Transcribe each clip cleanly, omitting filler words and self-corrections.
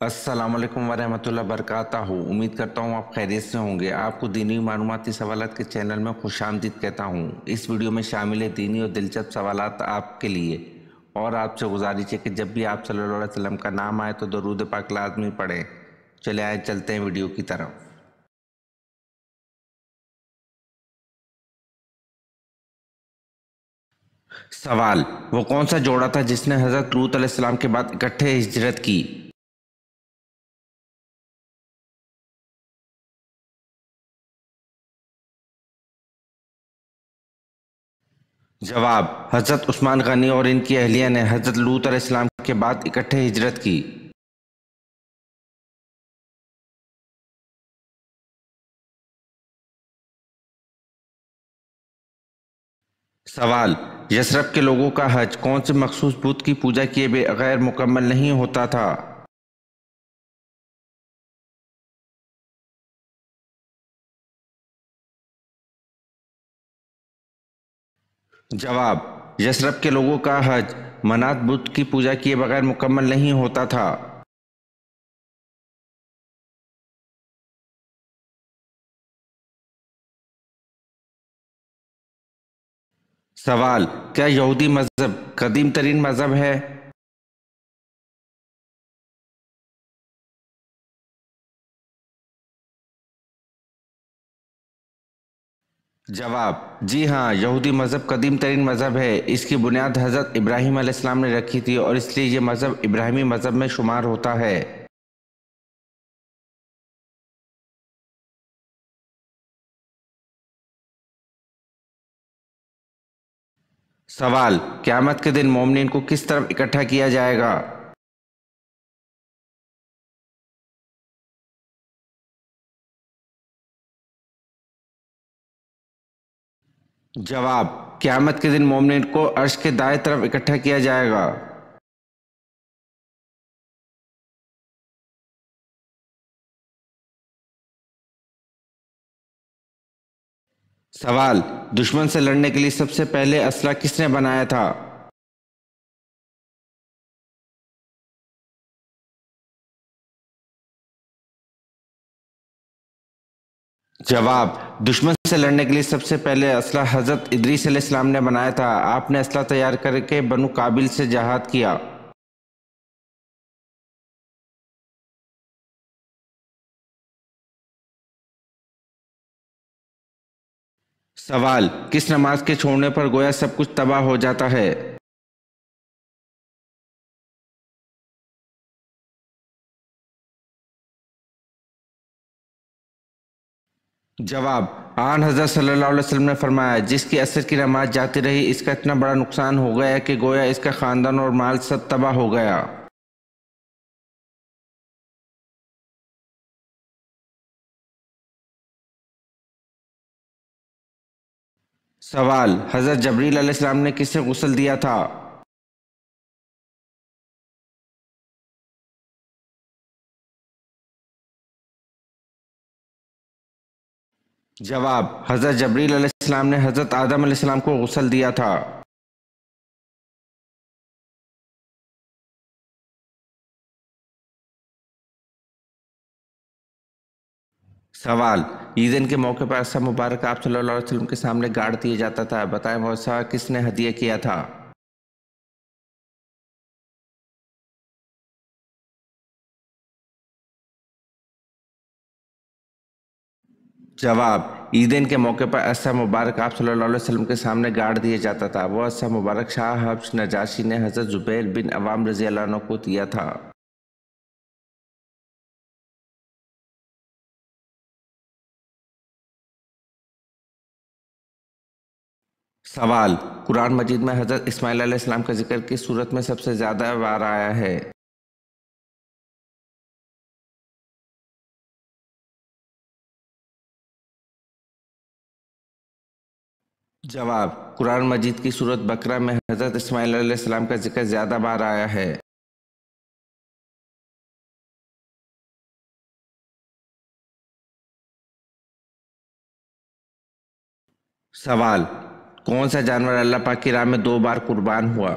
अस्सलामुअलैकुम वरहमतुल्लाहि वबरकातुहू। उम्मीद करता हूँ आप खैरियत से होंगे। आपको दीनी मालूमाती सवालात के चैनल में खुशामदीद कहता हूँ। इस वीडियो में शामिल है दीनी और दिलचस्प सवालात आपके लिए, और आपसे गुजारिश है कि जब भी आप सल्लल्लाहु अलैहि वसल्लम का नाम आए तो दरूद पाक लाजमी पढ़ें। चले आए चलते हैं वीडियो की तरफ। सवाल: वो कौन सा जोड़ा था जिसने हज़रत लूत अलैहिस्सलाम के बाद इकट्ठे हिजरत की? जवाब: हज़रत उस्मान गनी और इनकी अहलिया ने हज़रत लूत अलैहिस्सलाम के बाद इकट्ठे हिजरत की। सवाल: यसरब के लोगों का हज कौन से मखसूस बुत की पूजा किए बगैर मुकम्मल नहीं होता था? जवाब: यसरब के लोगों का हज मनात बुत की पूजा किए बगैर मुकम्मल नहीं होता था। सवाल: क्या यहूदी मजहब कदीम तरीन मजहब है? जवाब: जी हाँ, यहूदी मजहब कदीम तरीन मजहब है। इसकी बुनियाद हज़रत इब्राहीम अलैहिस्सलाम ने रखी थी और इसलिए ये मजहब इब्राहिमी मजहब में शुमार होता है। सवाल: क़यामत के दिन मोमिनीन को किस तरफ इकट्ठा किया जाएगा? जवाब: क़यामत के दिन मोमिनीन को अर्श के दाएं तरफ इकट्ठा किया जाएगा। सवाल: दुश्मन से लड़ने के लिए सबसे पहले असला किसने बनाया था? जवाब: दुश्मन से लड़ने के लिए सबसे पहले असला हज़रत इदरीस अलैहिस्सलाम ने बनाया था। आपने असला तैयार करके बनु काबिल से जहाद किया। सवाल: किस नमाज के छोड़ने पर गोया सब कुछ तबाह हो जाता है? जवाब: आन हज़रत सल्लल्लाहु अलैहि वसल्लम ने फरमाया, जिसकी असर की नमाज जाती रही इसका इतना बड़ा नुकसान हो गया कि गोया इसका ख़ानदान और माल सब तबाह हो गया। सवाल: हज़रत जबरील अलैहिस्सलाम ने किसे गुस्ल दिया था? जवाब: हज़रत जबरील अलैहिस्सलाम ने हज़रत आदम अलैहिस्सलाम को गुस्ल दिया था। सवाल: ईदैन के मौके पर असा मुबारक आप सल्लल्लाहु अलैहि वसल्लम के सामने गाड़ दिया जाता था। बताएं वो असा किसने हदिया किया था? जवाब: ईदैन के मौके पर असा मुबारक आप सल्लल्लाहु अलैहि वसल्लम के सामने गाड़ दिया जाता था। वो असा मुबारक शाह हब्श नजाशी ने हज़रत ज़ुबैर बिन अवाम रज़ी अल्लाह अन्हु को दिया था। सवाल: कुरान मजीद में हज़रत इस्माइल अलैहिस्सलाम का जिक्र किस सूरत में सबसे ज़्यादा बार आया है? जवाब: कुरान मजीद की सूरत बकरा में हज़रत इस्माइल अलैहिस्सलाम का जिक्र ज़्यादा बार आया है। सवाल: कौन सा जानवर अल्लाह पाक की राह में 2 बार कुर्बान हुआ?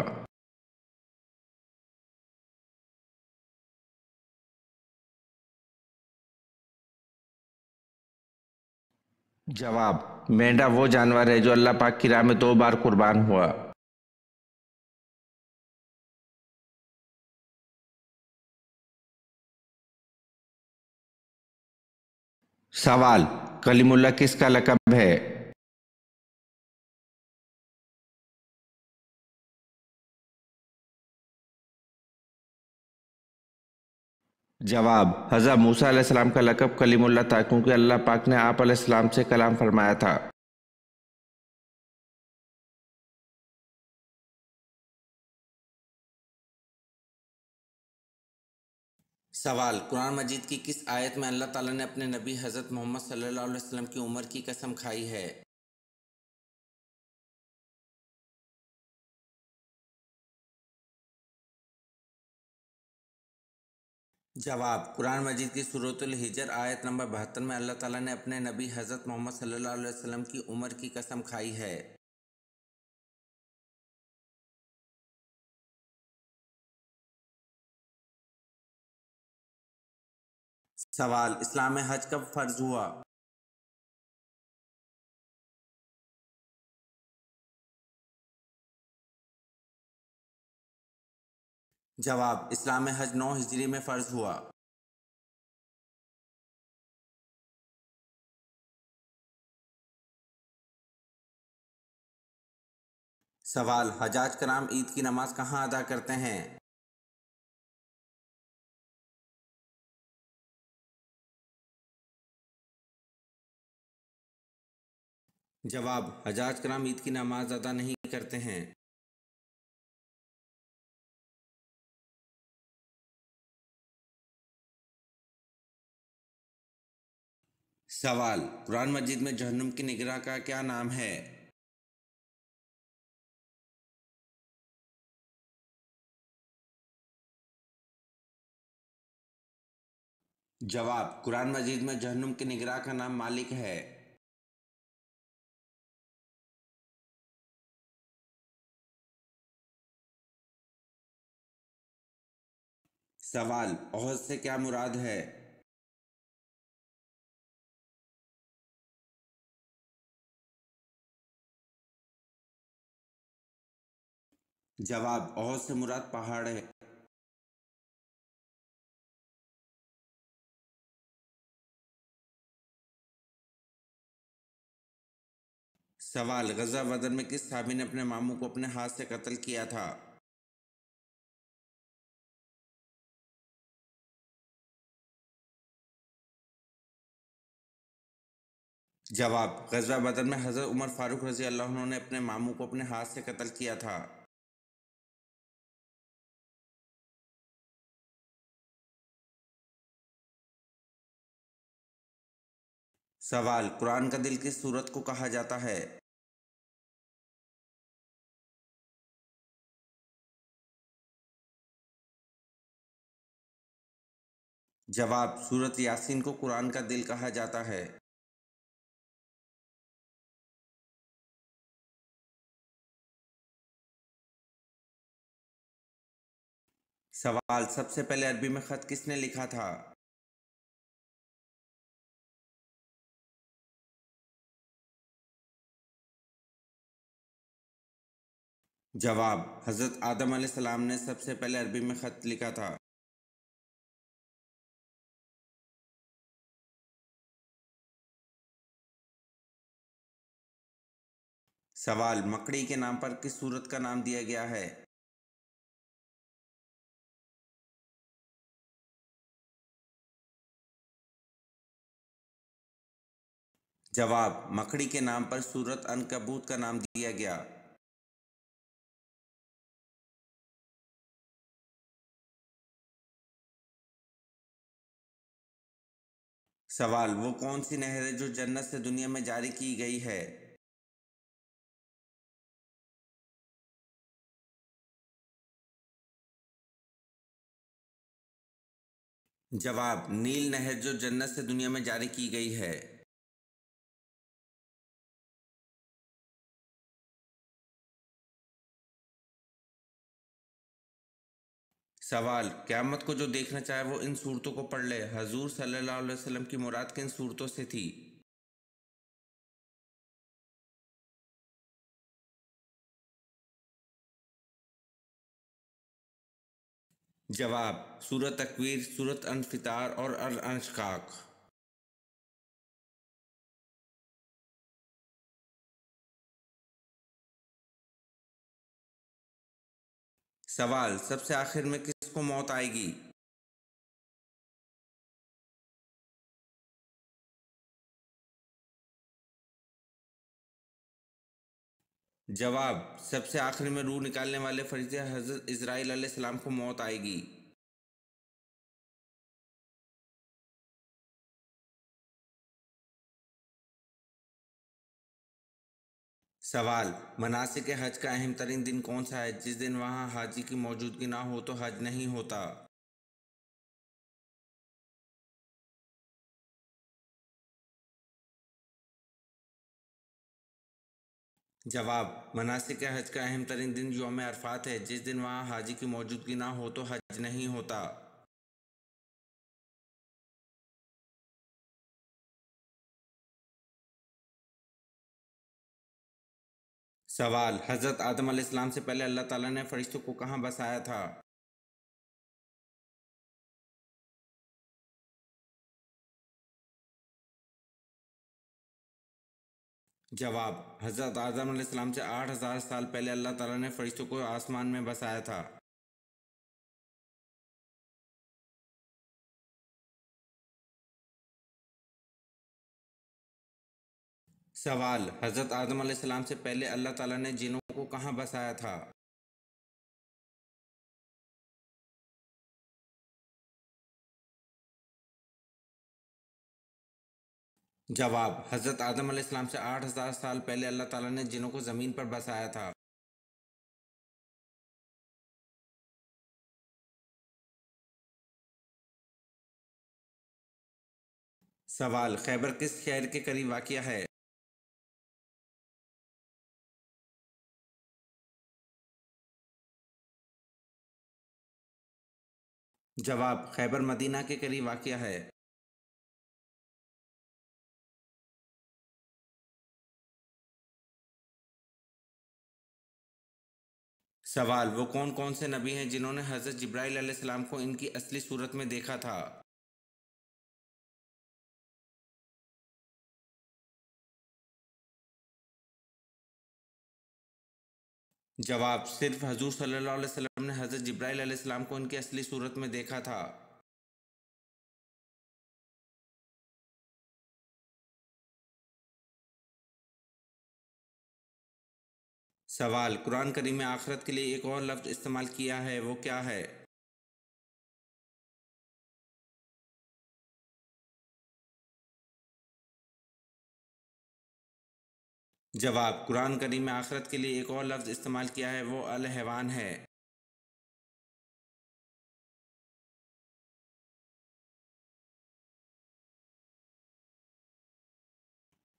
जवाब, मेंढा वो जानवर है जो अल्लाह पाक की राह में 2 बार कुर्बान हुआ। सवाल, कलीमुल्लाह किसका लक़ब है? जवाब, हज़रत मूसा अलैहिस्सलाम का लक़ब कलीमुल्लाह था क्योंकि अल्लाह पाक ने आप अलैहिस्सलाम से कलाम फरमाया था। सवाल, कुरान मजीद की किस आयत में अल्लाह ताला ने अपने नबी हज़रत मोहम्मद सल्लल्लाहु अलैहि वसल्लम की उम्र की कसम खाई है? जवाब, कुरान मजीद की सूरतुल हिजर आयत नंबर 72 में अल्लाह ताला ने अपने नबी हज़रत मोहम्मद सल्लल्लाहु अलैहि वसल्लम की उम्र की कसम खाई है। सवाल, इस्लाम में हज कब फ़र्ज हुआ? जवाब, इस्लाम में हज 9 हिजरी में फ़र्ज हुआ। सवाल, हजाज कराम ईद की नमाज कहाँ अदा करते हैं? जवाब, हजाज कराम ईद की नमाज अदा नहीं करते हैं। सवाल, कुरान मजीद में जहन्नुम की निगराह का क्या नाम है? जवाब, कुरान मजीद में जहन्नुम की निगराह का नाम मालिक है। सवाल, ओहद से क्या मुराद है? जवाब, ओहद से मुराद पहाड़ है। सवाल, गज़वा बदर में किस साहबी ने अपने मामू को अपने हाथ से कत्ल किया था? जवाब, गज़वा बदर में हज़रत उमर फारूक रज़ी अल्लाह अन्हु ने अपने मामू को अपने हाथ से कत्ल किया था। सवाल, कुरान का दिल किस सूरत को कहा जाता है? जवाब, सूरत यासीन को कुरान का दिल कहा जाता है। सवाल, सबसे पहले अरबी में खत किसने लिखा था? जवाब, हज़रत आदम अलैहिस्सलाम ने सबसे पहले अरबी में खत लिखा था। सवाल, मकड़ी के नाम पर किस सूरत का नाम दिया गया है? जवाब, मकड़ी के नाम पर सूरत अनकबूत का नाम दिया गया। सवाल, वो कौन सी नहर है जो जन्नत से दुनिया में जारी की गई है? जवाब, नील नहर जो जन्नत से दुनिया में जारी की गई है। सवाल, क़यामत को जो देखना चाहे वो इन सूरतों को पढ़ ले। हजूर सल्लल्लाहु अलैहि वसल्लम की मुराद किन सूरतों से थी? जवाब सूरत तकवीर, सूरत अनफितार और अल अंशकाक। सवाल सबसे आखिर में किसको मौत आएगी? जवाब सबसे आखिर में रूह निकालने वाले फरिश्ते हजरत इजराइल अलैहिस्सलाम को मौत आएगी। सवाल मनासिक हज का अहम तरीन दिन कौन सा है जिस दिन वहां हाजी की मौजूदगी ना हो तो हज नहीं होता? जवाब मनासिक हज का अहम तरीन दिन यौम अरफात है जिस दिन वहां हाजी की मौजूदगी ना हो तो हज नहीं होता। सवाल हजरत आदम अलैहिस्सलाम से पहले अल्लाह ताला ने फरिश्तों को कहाँ बसाया था? जवाब हजरत आदम अलैहिस्सलाम से 8000 साल पहले अल्लाह ताला ने फरिश्तों को आसमान में बसाया था। सवाल हजरत आदम अलैहिस्सलाम से पहले अल्लाह ताला ने जिन्नों को कहाँ बसाया था? जवाब हजरत आदम अलैहिस्सलाम से 8000 साल पहले अल्लाह ताला ने जिन्नों को ज़मीन पर बसाया था। सवाल खैबर किस शहर के करीब वाक़िया है? जवाब खैबर मदीना के करीब वाक़िया है। सवाल वो कौन कौन से नबी हैं जिन्होंने हजरत जिब्राइल अलैहिस्सलाम को इनकी असली सूरत में देखा था? जवाब सिर्फ हजूर सल्लल्लाहु अलैहि वसल्लम ने हजरत जिब्राइल अलैहिस्सलाम को इनकी असली सूरत में देखा था। सवाल कुरान करीम में आखिरत के लिए एक और लफ्ज़ इस्तेमाल किया है, वो क्या है? जवाब कुरान करीम में आखिरत के लिए एक और लफ्ज़ इस्तेमाल किया है, वो अल हैवान है।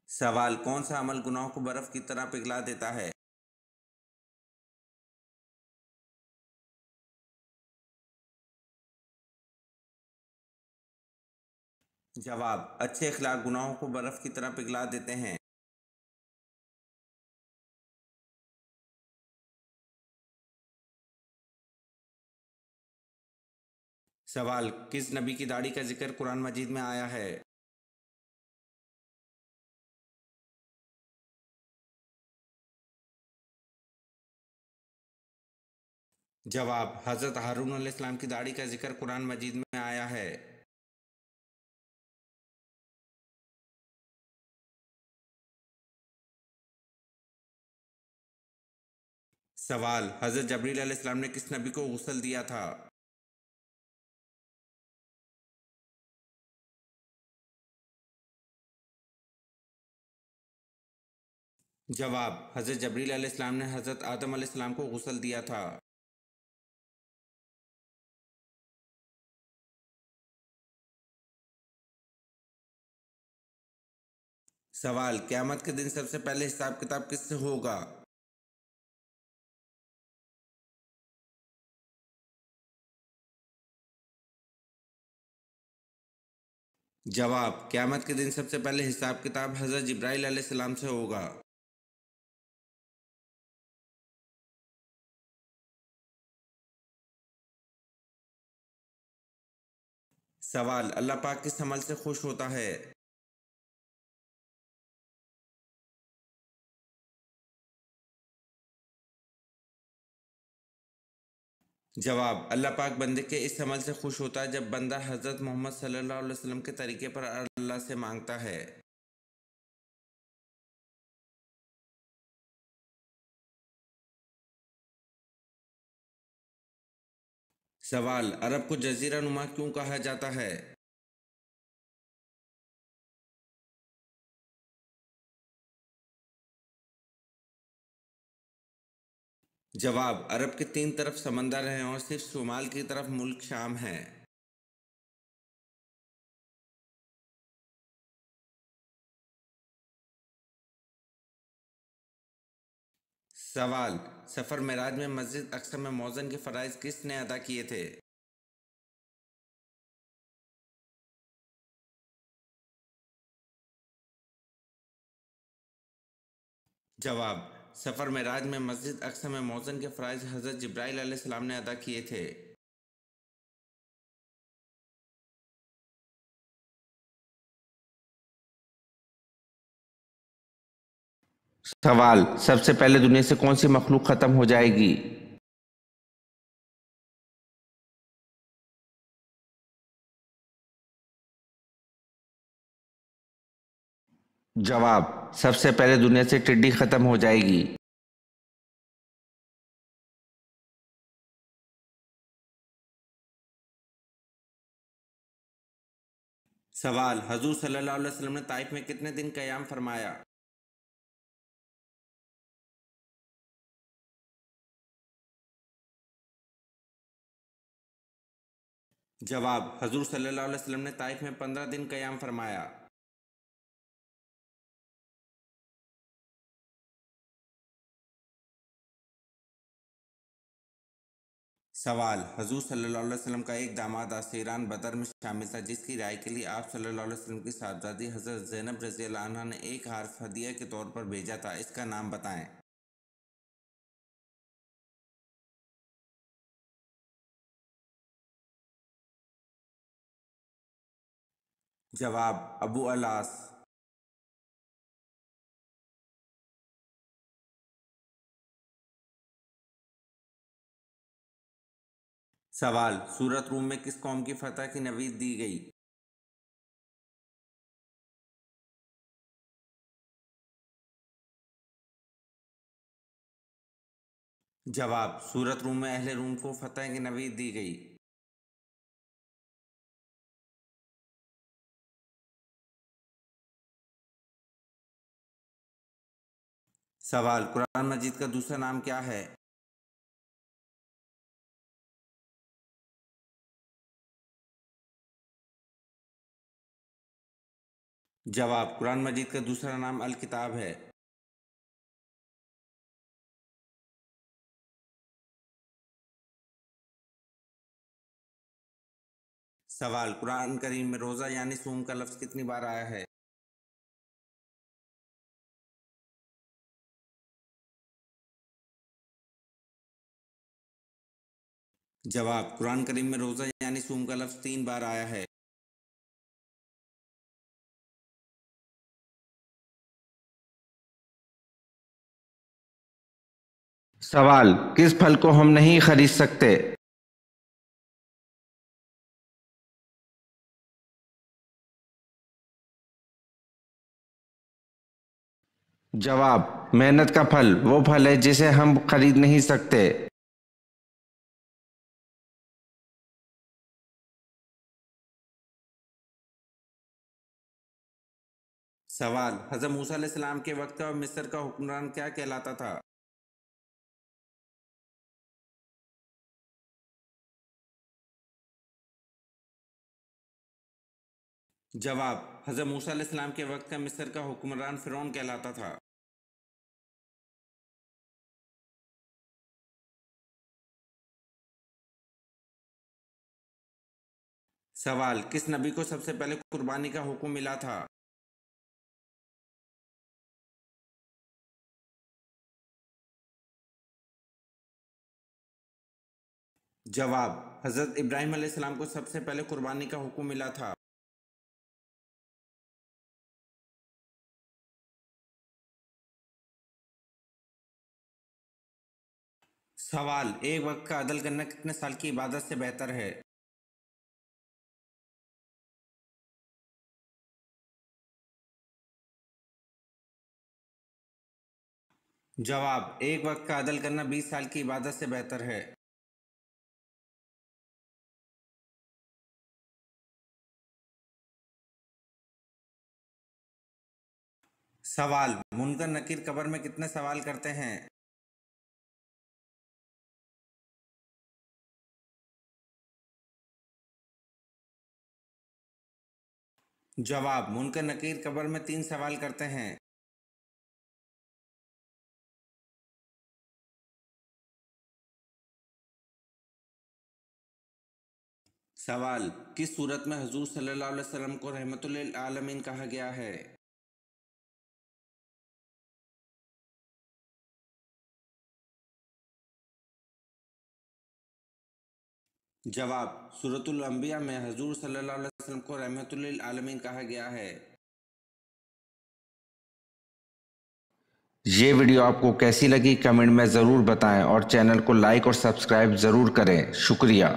सवाल कौन सा अमल गुनाहों को बर्फ़ की तरह पिघला देता है? जवाब अच्छे अखलाक गुनाहों को बर्फ़ की तरह पिघला देते हैं। सवाल किस नबी की दाढ़ी का जिक्र कुरान मजीद में आया है? जवाब हजरत हारून अलैहिस्सलाम की दाढ़ी का जिक्र कुरान मजीद में आया है। सवाल हजरत जबरील अलैहिस्सलाम ने किस नबी को गुस्ल दिया था? जवाब हजरत जबरील अलैहिस्सलाम ने हजरत आदम अलैहिस्सलाम को गुस्ल दिया था। सवाल क़यामत के दिन सबसे पहले हिसाब किताब किससे होगा? जवाब क़यामत के दिन सबसे पहले हिसाब किताब हजरत जिब्राइल अलैहिस्सलाम से होगा। सवाल, अल्लाह पाक किस अमल से खुश होता है? जवाब, अल्लाह पाक बंदे के इस अमल से खुश होता है जब बंदा हज़रत मोहम्मद सल्लल्लाहु अलैहि वसल्लम के तरीके पर अल्लाह से मांगता है। सवाल, अरब को जज़ीरा नुमा क्यों कहा जाता है? जवाब, अरब के 3 तरफ समंदर हैं और सिर्फ शुमाल की तरफ मुल्क शाम है। सवाल, सफ़र मेराज में मस्जिद अक्सा में मौज़न के फ़राइज़ किसने अदा किए थे? जवाब, सफ़र मेराज में मस्जिद अक्सा में मौज़न के फ़राइज़ हज़रत जिब्राईल अलैहिस्सलाम ने अदा किए थे। सवाल, सबसे पहले दुनिया से कौन सी मखलूक ख़त्म हो जाएगी? जवाब, सबसे पहले दुनिया से टिड्डी ख़त्म हो जाएगी। सवाल, हजूर सल्लल्लाहु अलैहि वसल्लम ने ताइफ में कितने दिन क़याम फरमाया? जवाब, हजूर सल्लल्लाहु अलैहि वसल्लम ने ताइफ में 15 दिन क़याम फरमाया। सवाल, हजूर सल्लल्लाहु अलैहि वसल्लम का एक दामाद आसीरान बदर में शामिल था जिसकी राय के लिए आप सल्लल्लाहु अलैहि वसल्लम की साहबजादी हज़रत ज़ैनब रज़ियल्लाहु अन्हा ने एक हार्फ हदिया के तौर पर भेजा था, इसका नाम बताएं। जवाब, अबू अलास। सवाल, सूरत रूम में किस कौम की फतह की नवीद दी गई? जवाब, सूरत रूम में अहले रूम को फतह की नवीद दी गई। सवाल, कुरान मजीद का दूसरा नाम क्या है? जवाब, कुरान मजीद का दूसरा नाम अल किताब है। सवाल, कुरान करीम में रोज़ा यानी सूम का लफ्ज़ कितनी बार आया है? जवाब, कुरान करीम में रोज़ा यानी सूम का लफ्ज़ 3 बार आया है। सवाल, किस फल को हम नहीं खरीद सकते? जवाब, मेहनत का फल वो फल है जिसे हम खरीद नहीं सकते। सवाल, हज़रत मूसा अलैहिस्सलाम के वक्त का मिस्र का हुक्मरान क्या कहलाता था? जवाब, हज़रत मूसा अलैहिस्सलाम के वक्त का मिस्र का हुक्मरान फ़िरौन कहलाता था। सवाल, किस नबी को सबसे पहले कुर्बानी का हुक्म मिला था? जवाब, हज़रत इब्राहीम अलैहिस्सलाम को सबसे पहले कुर्बानी का हुक्म मिला था। सवाल, एक वक्त का अदल करना कितने साल की इबादत से बेहतर है? जवाब, एक वक्त का अदल करना 20 साल की इबादत से बेहतर है। सवाल, मुनकर नकीर कब्र में कितने सवाल करते हैं? जवाब, मुनकर नकीर कब्र में 3 सवाल करते हैं। सवाल, किस सूरत में हुजूर सल्लल्लाहु अलैहि वसल्लम को रहमतुल लिल आलमीन कहा गया है? जवाब, सूरतुल अंबिया में हुजूर सल्लल्लाहु अलैहि वसल्लम को रहमतुल लिल आलमीन कहा गया है। ये वीडियो आपको कैसी लगी कमेंट में ज़रूर बताएं और चैनल को लाइक और सब्सक्राइब ज़रूर करें। शुक्रिया।